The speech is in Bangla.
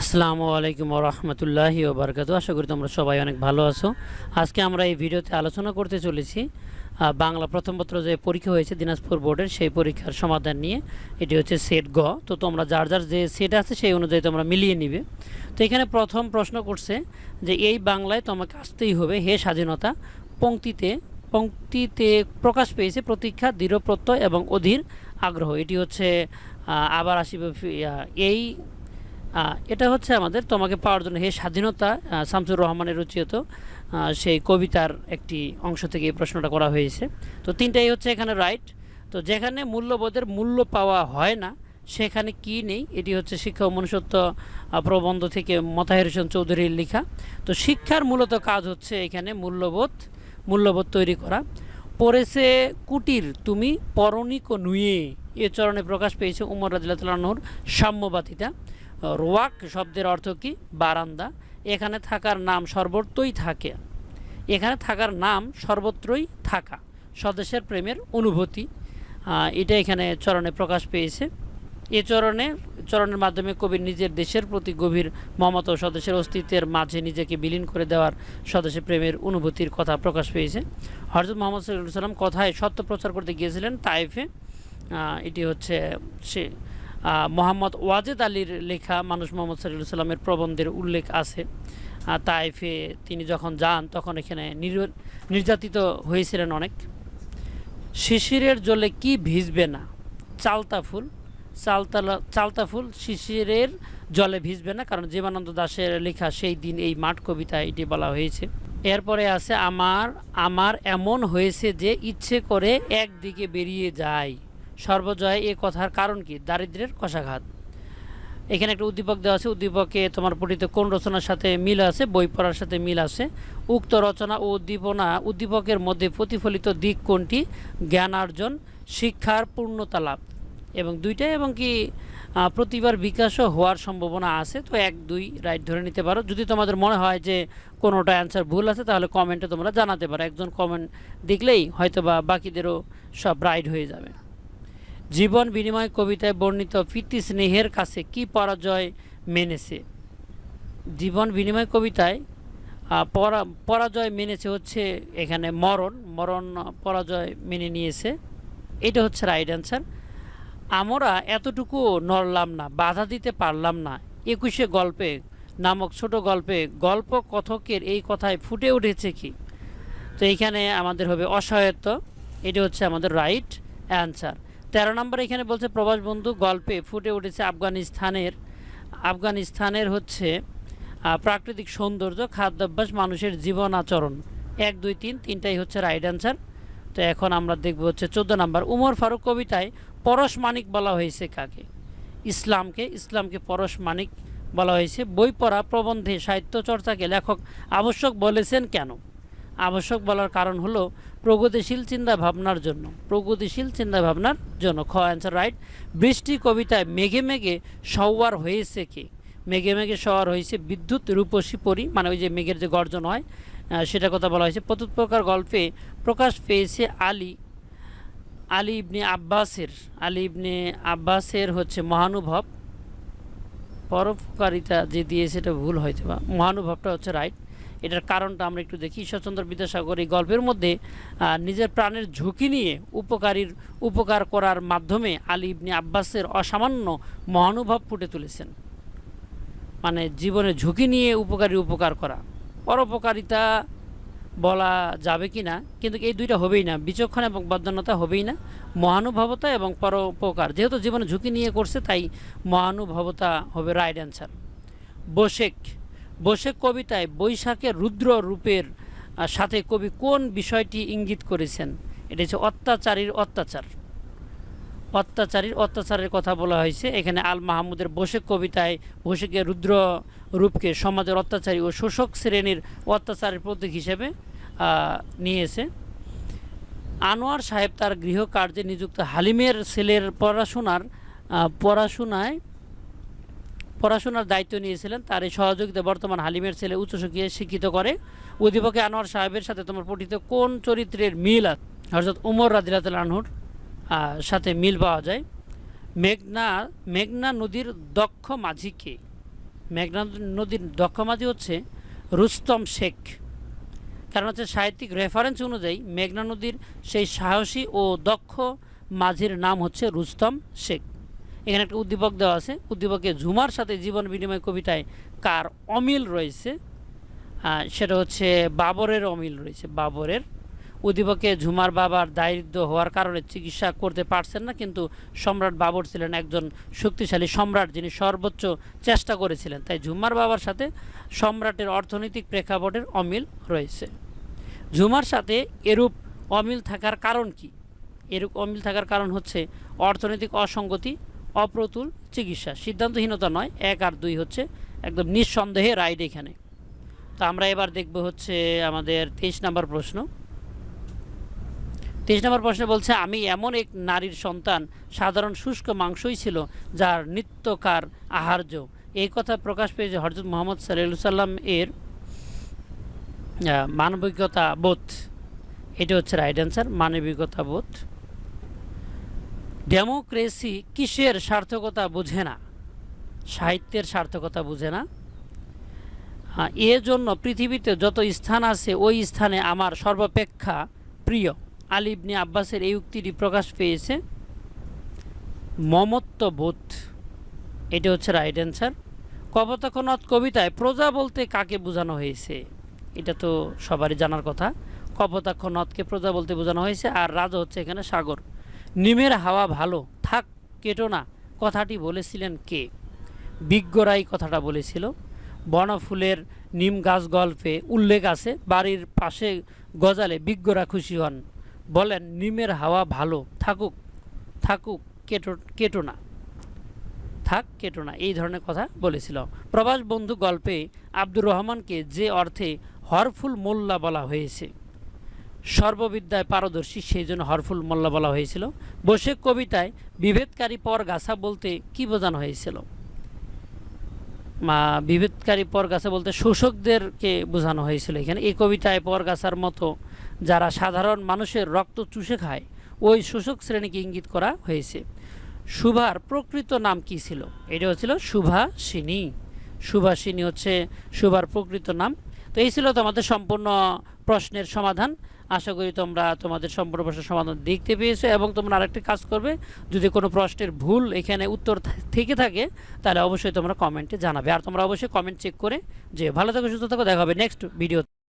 আসসালামু আলাইকুম রহমতুল্লাহি ওবরকাতু। আশা করি তোমরা সবাই অনেক ভালো আছো। আজকে আমরা এই ভিডিওতে আলোচনা করতে চলেছি বাংলা প্রথম পত্র যে পরীক্ষা হয়েছে দিনাজপুর বোর্ডের, সেই পরীক্ষার সমাধান নিয়ে। এটি হচ্ছে সেট গ। তো তোমরা যার যার যে সেট আছে সেই অনুযায়ী তোমরা মিলিয়ে নিবে। তো এখানে প্রথম প্রশ্ন করছে যে এই বাংলায় তোমাকে আসতেই হবে হে স্বাধীনতা পংক্তিতে পংক্তিতে প্রকাশ পেয়েছে প্রতীক্ষা, দৃঢ় প্রত্যয় এবং অধীর আগ্রহ। এটি হচ্ছে আবার আসিবে এই এটা হচ্ছে আমাদের তোমাকে পাওয়ার জন্য হে স্বাধীনতা শামসুর রহমানের রচিত সেই কবিতার একটি অংশ থেকে এই প্রশ্নটা করা হয়েছে। তো তিনটাই হচ্ছে এখানে রাইট। তো যেখানে মূল্যবোধের মূল্য পাওয়া হয় না সেখানে কি নেই, এটি হচ্ছে শিক্ষা ও মনুষ্যত্ব প্রবন্ধ থেকে মোতাহের হোসেন চৌধুরীর লেখা। তো শিক্ষার মূলত কাজ হচ্ছে এখানে মূল্যবোধ তৈরি করা। পড়েছে কুটির তুমি পরনিক নুয়ে এ চরণে প্রকাশ পেয়েছে উমর রাদিয়াল্লাহু আনহুর সাম্যবাদিতা। রোয়াক শব্দের অর্থ কি? বারান্দা। এখানে থাকার নাম সর্বত্রই থাকে, এখানে থাকার নাম সর্বত্রই থাকা, স্বদেশের প্রেমের অনুভূতি, এটা এখানে চরণে প্রকাশ পেয়েছে। এ চরণের মাধ্যমে কবির নিজের দেশের প্রতি গভীর মমতা ও স্বদেশের অস্তিত্বের মাঝে নিজেকে বিলীন করে দেওয়ার স্বদেশের প্রেমের অনুভূতির কথা প্রকাশ পেয়েছে। হযরত মুহাম্মদ সাল্লাল্লাহু আলাইহি ওয়াসাল্লাম কথায় সত্য প্রচার করতে গিয়েছিলেন তায়েফে। এটি হচ্ছে সে মোহাম্মদ ওয়াজেদ আলীর লেখা মানুষ মোহাম্মদ সাল্লাল্লাহু আলাইহি ওয়াসাল্লামের প্রবন্ধের উল্লেখ আছে। তায়েফে তিনি যখন যান তখন এখানে নির্যাতিত হয়েছিলেন অনেক। শিশিরের জলে কি ভিজবে না? চালতা ফুল শিশিরের জলে ভিজবে না, কারণ জীবনানন্দ দাশের লেখা সেই দিন এই মাঠ কবিতায় এটি বলা হয়েছে। এরপরে আছে আমার এমন হয়েছে যে ইচ্ছে করে একদিকে বেরিয়ে যায় সর্বজয়, এ কথার কারণ কি? দারিদ্র্যের কষাঘাত। এখানে একটা উদ্দীপক দেওয়া আছে, উদ্দীপকে তোমার পঠিত কোন রচনার সাথে মিল আছে? বই পড়ার সাথে মিল আছে। উক্ত রচনা ও উদ্দীপকের মধ্যে প্রতিফলিত দিক কোনটি? জ্ঞানার্জন, শিক্ষার পূর্ণতা লাভ, এবং দুইটাই, এবং কি প্রতিবার বিকাশও হওয়ার সম্ভাবনা আছে। তো 1-2 রাইট ধরে নিতে পারো। যদি তোমাদের মনে হয় যে কোনোটা অ্যান্সার ভুল আছে তাহলে কমেন্টে তোমরা জানাতে পারো। একজন কমেন্ট দেখলেই হয়তো বা বাকিদেরও সব রাইট হয়ে যাবে। জীবন বিনিময় কবিতায় বর্ণিত প্রীতি স্নেহের কাছে কি পরাজয় মেনেছে? জীবন বিনিময় কবিতায় পরাজয় মেনেছে হচ্ছে এখানে মরণ পরাজয় মেনে নিয়েছে। এটা হচ্ছে রাইট অ্যান্সার। আমরা এতটুকু নড়লাম না, বাধা দিতে পারলাম না, 21 গল্পে নামক ছোট গল্পে গল্প কথকের এই কথায় ফুটে উঠেছে কি? তো এইখানে আমাদের হবে অসহায়ত্ব। এটা হচ্ছে আমাদের রাইট অ্যান্সার। 13 নম্বর এখানে বলছে প্রবাস বন্ধু গল্পে ফুটে উঠেছে আফগানিস্তানের হচ্ছে প্রাকৃতিক সৌন্দর্য, খাদ্যাভ্যাস, মানুষের জীবন আচরণ। 1, 2, 3 তিনটাই হচ্ছে রাইট অ্যান্সার। তো এখন আমরা দেখব হচ্ছে 14 নম্বর। উমর ফারুক কবিতায় পরশমানিক বলা হয়েছে কাকে? ইসলামকে পরশমানিক বলা হয়েছে। বই পড়া, প্রবন্ধে, সাহিত্য চর্চাকে লেখক আবশ্যক বলেছেন কেন? আবশ্যক বলার কারণ হলো প্রগতিশীল চিন্তাভাবনার জন্য। খ অ্যান্সার রাইট। বৃষ্টি কবিতায় মেঘে মেঘে সওয়ার হয়েছে কে? মেঘে মেঘে সওয়ার হয়েছে বিদ্যুৎ রূপসী পরী, মানে ওই যে মেঘের যে গর্জন হয় সেটা কথা বলা হয়েছে। প্রত্যুৎপ্রকার গল্পে প্রকাশ পেয়েছে আলী ইবনে আব্বাসের হচ্ছে মহানুভব। পরোপকারিতা যে দিয়ে সেটা ভুল হয়তো বা মহানুভবটা হচ্ছে রাইট। এটার কারণটা আমরা একটু দেখি। ঈশ্বরচন্দ্র বিদ্যাসাগর এই গল্পের মধ্যে নিজের প্রাণের ঝুঁকি নিয়ে উপকার করার মাধ্যমে আলী ইবনে আব্বাসের অসামান্য মহানুভব ফুটে তুলেছেন। মানে জীবনে ঝুঁকি নিয়ে উপকার করা, পরোপকারিতা বলা যাবে কি না, কিন্তু এই দুইটা হবেই না, বিচক্ষণ এবং বদান্যতা হবেই না। মহানুভবতা এবং পরোপকার, যেহেতু জীবনে ঝুঁকি নিয়ে করছে তাই মহানুভবতা হবে রাইট অ্যান্সার। বৈশেখ কবিতায় বৈশাখের রুদ্র রূপের সাথে কবি কোন বিষয়টি ইঙ্গিত করেছেন? এটা হচ্ছে অত্যাচারের কথা বলা হয়েছে। এখানে আল মাহমুদের বৈশেখ কবিতায় বৈশাখের রুদ্র রূপকে সমাজের অত্যাচারী ও শোষক শ্রেণীর অত্যাচারের প্রতীক হিসেবে নিয়েছে। আনোয়ার সাহেব তার গৃহকার্যে নিযুক্ত হালিমের ছেলের পড়াশোনার দায়িত্ব নিয়েছিলেন। তার এই সহযোগিতা বর্তমান হালিমের ছেলে শিক্ষিত করে। উদ্দীপকে আনোয়ার সাহেবের সাথে তোমার পঠিত কোন চরিত্রের মিল আছে? অর্থাৎ উমর রাদিয়াল্লাহু আনহুর সাথে মিল পাওয়া যায়। মেঘনা নদীর দক্ষ মাঝিকে মেঘনা নদীর দক্ষ মাঝি হচ্ছে রুস্তম শেখ। কারণ হচ্ছে সাহিত্যিক রেফারেন্স অনুযায়ী মেঘনা নদীর সেই সাহসী ও দক্ষ মাঝির নাম হচ্ছে রুস্তম শেখ। এখানে একটা উদ্দীপক দেওয়া আছে, উদ্দীপকে ঝুমার সাথে জীবন বিনিময় কবিতায় কার অমিল রয়েছে? সেটা হচ্ছে বাবরের অমিল রয়েছে, বাবরের। উদ্দীপকে ঝুমার বাবার দারিদ্র হওয়ার কারণে চিকিৎসা করতে পারছেন না, কিন্তু সম্রাট বাবর ছিলেন একজন শক্তিশালী সম্রাট যিনি সর্বোচ্চ চেষ্টা করেছিলেন, তাই ঝুমার বাবার সাথে সম্রাটের অর্থনৈতিক প্রেক্ষাপটের অমিল রয়েছে। ঝুমার সাথে এরূপ অমিল থাকার কারণ কি? এরূপ অমিল থাকার কারণ হচ্ছে অর্থনৈতিক অসঙ্গতি, অপ্রতুল চিকিৎসা। সিদ্ধান্তহীনতা নয়, 1 আর 2 হচ্ছে একদম নিঃসন্দেহে রাইট এখানে। তো আমরা এবার দেখব হচ্ছে আমাদের 23 নম্বর প্রশ্ন। 23 নম্বর প্রশ্নে বলছে, আমি এমন এক নারীর সন্তান, সাধারণ শুষ্ক মাংসই ছিল, যার নিত্যকার আহার্য। এই কথা প্রকাশ পেয়েছে হযরত মুহাম্মদ সাল্লাল্লাহু আলাইহি সাল্লাম এর মানবিকতা বোধ। এটা হচ্ছে রাইট অ্যান্সার, মানবিকতা বোধ। ডেমোক্রেসি কিসের সার্থকতা বোঝে না? সাহিত্যের সার্থকতা বোঝে না। এজন্য পৃথিবীতে যত স্থান আছে ওই স্থানে আমার সর্বাপেক্ষা প্রিয়। আলী ইবনে আব্বাসের এই উক্তিটি প্রকাশ পেয়েছে মমত্ববোধ। এটা হচ্ছে রাইট অ্যান্সার। কপোতাক্ষ নদ কবিতায় প্রজা বলতে কাকে বোঝানো হয়েছে? এটা তো সবারই জানার কথা, কপোতাক্ষ নদকে প্রজা বলতে বোঝানো হয়েছে, আর রাজা হচ্ছে এখানে সাগর। নিমের হাওয়া ভালো, থাক কেটো না কথাটি বলেছিলেন কে? বিজ্ঞরাই কথাটা বলেছিল। বনফুলের নিম গাছ গল্পে উল্লেখ আছে, বাড়ির পাশে গজালে বিজ্ঞরা খুশি হন, বলেন নিমের হাওয়া ভালো, থাকুক থাকুক কেটো না, থাক কেটো না, এই ধরনের কথা বলেছিল। প্রবাস বন্ধু গল্পে আব্দুর রহমানকে যে অর্থে হরফুল মোল্লা বলা হয়েছে, সর্ববিদ্যায় পারদর্শী, সেই জন্য হরফুল মোল্লা বলা হয়েছিল। বসে কবিতায় বিভেদকারী পরগাছা বলতে কি বোঝানো হয়েছিল? বিভেদকারী পরগাছা বলতে শোষকদেরকে বোঝানো হয়েছিল এখানে। এই কবিতায় পরগাছার মতো যারা সাধারণ মানুষের রক্ত চুষে খায় ওই শোষক শ্রেণীকে ইঙ্গিত করা হয়েছে। সুভার প্রকৃত নাম কি ছিল? এটা হচ্ছিল সুভাষিনী। সুভাষিনী হচ্ছে সুভার প্রকৃত নাম। তো এই ছিল তোমাদের সম্পূর্ণ প্রশ্নের সমাধান। আশা করি তোমরা তোমাদের সম্পূর্ণ প্রশ্নের সমাধান দেখতে পেয়েছো, এবং তোমরা আরেকটি কাজ করবে, যদি কোনো প্রশ্নের ভুল এখানে উত্তর থেকে থাকে তাহলে অবশ্যই তোমরা কমেন্টে জানাবে। আর তোমরা অবশ্যই কমেন্ট চেক করে যে ভালো থাকো, সুস্থ থাকো, দেখা হবে নেক্সট ভিডিও।